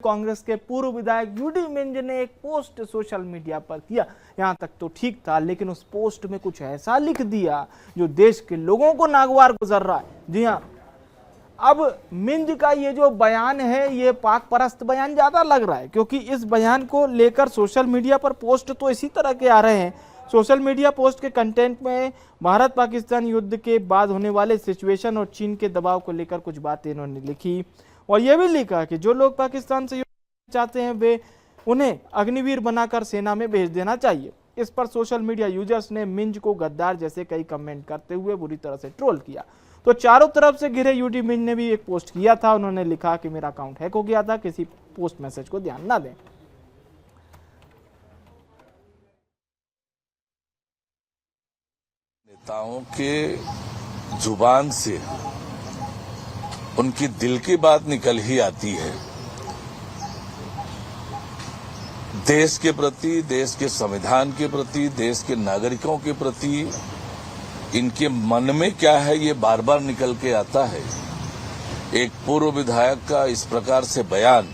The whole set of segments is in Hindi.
कांग्रेस के पूर्व विधायक यूडी मिंज ने एक पोस्ट सोशल मीडिया पर किया। यहां तक तो ठीक था, लेकिन उस पोस्ट में कुछ ऐसा लिख दिया जो देश के लोगों को नागवार गुजर रहा है। जी हां, अब मिंज का ये जो बयान है ये पाक परस्त बयान ज्यादा लग रहा है, क्योंकि इस बयान को लेकर सोशल मीडिया पर पोस्ट तो इसी तरह के आ रहे हैं। सोशल मीडिया पोस्ट के कंटेंट में भारत पाकिस्तान युद्ध के बाद होने वाले सिचुएशन और चीन के दबाव को लेकर कुछ बातें इन्होंने लिखी और यह भी लिखा कि जो लोग पाकिस्तान से युद्ध चाहते हैं वे उन्हें अग्निवीर बनाकर सेना में भेज देना चाहिए। इस पर सोशल मीडिया यूजर्स ने मिंज को गद्दार जैसे कई कमेंट करते हुए बुरी तरह से ट्रोल किया। तो चारों तरफ से घिरे यूडी मिंज ने भी एक पोस्ट किया था। उन्होंने लिखा कि मेरा अकाउंट हैक हो गया था, किसी पोस्ट मैसेज को ध्यान ना दें। नेताओं के जुबान से उनकी दिल की बात निकल ही आती है। देश के प्रति, देश के संविधान के प्रति, देश के नागरिकों के प्रति इनके मन में क्या है ये बार बार निकल के आता है। एक पूर्व विधायक का इस प्रकार से बयान,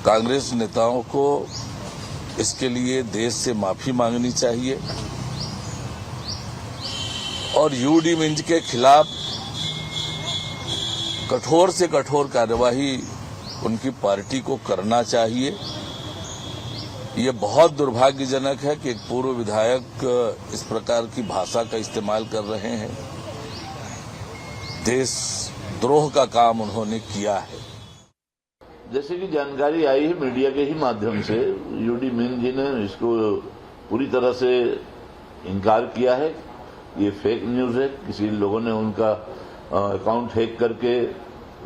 कांग्रेस नेताओं को इसके लिए देश से माफी मांगनी चाहिए और यूडी मिंज के खिलाफ कठोर से कठोर कार्यवाही उनकी पार्टी को करना चाहिए। ये बहुत दुर्भाग्यजनक है कि एक पूर्व विधायक इस प्रकार की भाषा का इस्तेमाल कर रहे हैं। देशद्रोह का काम उन्होंने किया है। जैसे कि जानकारी आई है मीडिया के ही माध्यम से, यूडी मिंज जी ने इसको पूरी तरह से इनकार किया है। ये फेक न्यूज है, किसी लोगों ने उनका अकाउंट हैक करके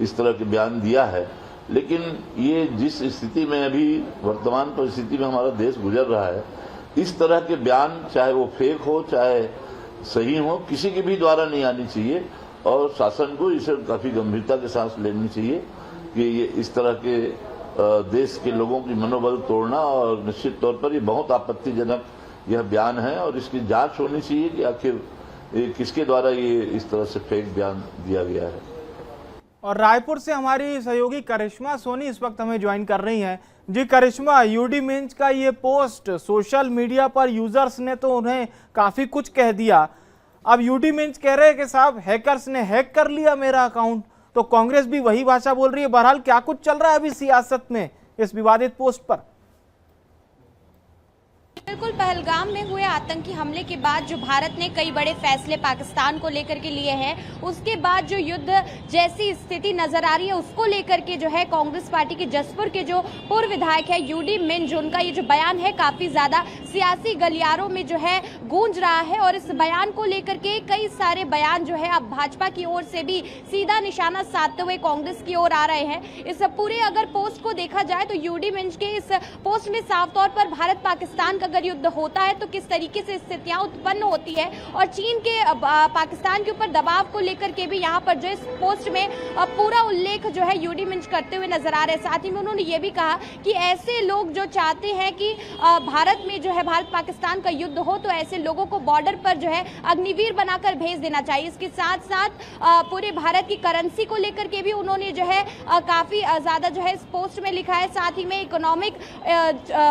इस तरह के बयान दिया है। लेकिन ये जिस स्थिति में अभी वर्तमान परिस्थिति में हमारा देश गुजर रहा है, इस तरह के बयान चाहे वो फेक हो चाहे सही हो, किसी के भी द्वारा नहीं आनी चाहिए और शासन को इसे काफी गंभीरता के साथ लेनी चाहिए कि ये इस तरह के देश के लोगों की मनोबल तोड़ना और निश्चित तौर पर ये बहुत आपत्तिजनक यह बयान है और इसकी जांच होनी चाहिए कि आखिर किसके द्वारा ये इस तरह से फेक बयान दिया गया है। और रायपुर से हमारी सहयोगी करिश्मा सोनी इस वक्त हमें ज्वाइन कर रही हैं। जी करिश्मा, यूडी मिंज का ये पोस्ट सोशल मीडिया पर यूजर्स ने तो उन्हें काफी कुछ कह दिया। अब यूडी मिंज कह रहे हैं कि साहब हैकर्स ने हैक कर लिया मेरा अकाउंट, तो कांग्रेस भी वही भाषा बोल रही है। बहरहाल क्या कुछ चल रहा है अभी सियासत में इस विवादित पोस्ट पर? बिल्कुल, पहलगाम में हुए आतंकी हमले के बाद जो भारत ने कई बड़े फैसले पाकिस्तान को लेकर के लिए हैं, उसके बाद जो युद्ध जैसी स्थिति नजर आ रही है उसको लेकर के जो है कांग्रेस पार्टी के जसपुर के जो पूर्व विधायक है यूडी मिंज, उनका ये जो बयान है काफी ज्यादा सियासी गलियारों में जो है गूंज रहा है। और इस बयान को लेकर के कई सारे बयान जो है अब भाजपा की ओर से भी सीधा निशाना साधते हुए कांग्रेस की ओर आ रहे हैं। इस पूरे अगर पोस्ट को देखा जाए तो यूडी मिंज के इस पोस्ट में साफ तौर पर भारत पाकिस्तान का अगर युद्ध होता है तो किस तरीके से स्थितियां उत्पन्न होती है और चीन के पाकिस्तान के ऊपर दबाव को लेकर के भी यहाँ पर जो इस पोस्ट में पूरा उल्लेख जो है यूडी मिंज करते हुए नजर आ रहे हैं। साथ ही में उन्होंने ये भी कहा कि ऐसे लोग जो चाहते हैं कि भारत में जो है भारत पाकिस्तान का युद्ध हो, तो ऐसे लोगों को बॉर्डर पर जो है अग्निवीर बनाकर भेज देना चाहिए। इसके साथ साथ पूरे भारत की करेंसी को लेकर के भी उन्होंने जो है काफी ज्यादा जो है इस पोस्ट में लिखा है। साथ ही में इकोनॉमिक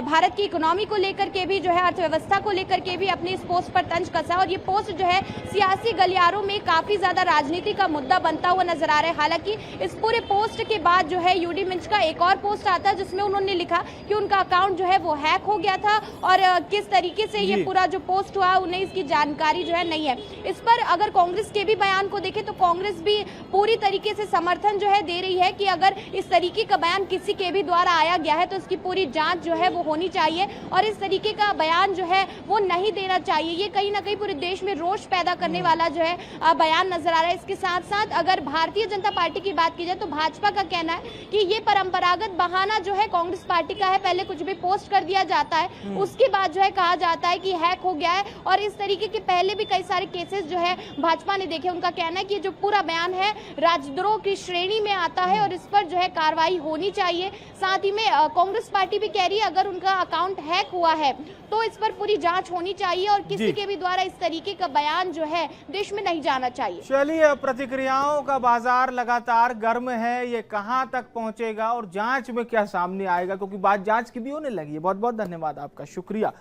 भारत की इकोनॉमी को लेकर के भी जो है अर्थव्यवस्था को लेकर के भी अपनी इस पोस्ट पर तंज कसा और ये पोस्ट जो है सियासी गलियारों में काफी ज्यादा राजनीति का मुद्दा बनता हुआ नजर आ रहा है। हालांकि इस पूरे पोस्ट के बाद जो है यूडी मिंज का एक और पोस्ट आता है जिसमें उन्होंने लिखा कि उनका अकाउंट जो है वो हैक हो गया था और किस तरीके से ये पूरा जो पोस्ट हुआ उन्हें इसकी जानकारी जो है नहीं है। इस पर अगर कांग्रेस के भी बयान को देखें तो कांग्रेस भी पूरी तरीके से समर्थन जो है दे रही है कि अगर इस तरीके का बयान किसी के भी द्वारा आया गया है तो इसकी पूरी जांच जो है वो होनी चाहिए और इस तरीके का बयान जो है वो नहीं देना चाहिए। ये कहीं ना कहीं पूरे देश में रोष पैदा करने वाला जो है बयान नजर आ रहा है। इसके साथ साथ अगर भारतीय जनता पार्टी की बात की जाए तो भाजपा का कहना है कि ये परंपरागत बहाना जो है कांग्रेस पार्टी का है, पहले कुछ भी पोस्ट कर दिया जाता है उसके बाद जो है कहा जाता है कि हैक हो गया है और इस तरीके के पहले भी कई सारे केसेस जो है भाजपा ने देखे। उनका कहना है कि जो पूरा बयान है राजद्रोह की श्रेणी में आता है और इस पर जो है कार्रवाई होनी चाहिए। साथ ही में कांग्रेस पार्टी भी कह रही है अगर उनका अकाउंट हैक हुआ है तो इस पर पूरी जांच होनी चाहिए और किसी के भी द्वारा इस तरीके का बयान जो है देश में नहीं जाना चाहिए। चलिए, प्रतिक्रियाओं का बाजार लगातार गर्म है, ये कहां तक पहुंचेगा और जांच में क्या सामने आएगा, क्योंकि बात जांच की भी होने लगी है। बहुत बहुत धन्यवाद आपका, शुक्रिया।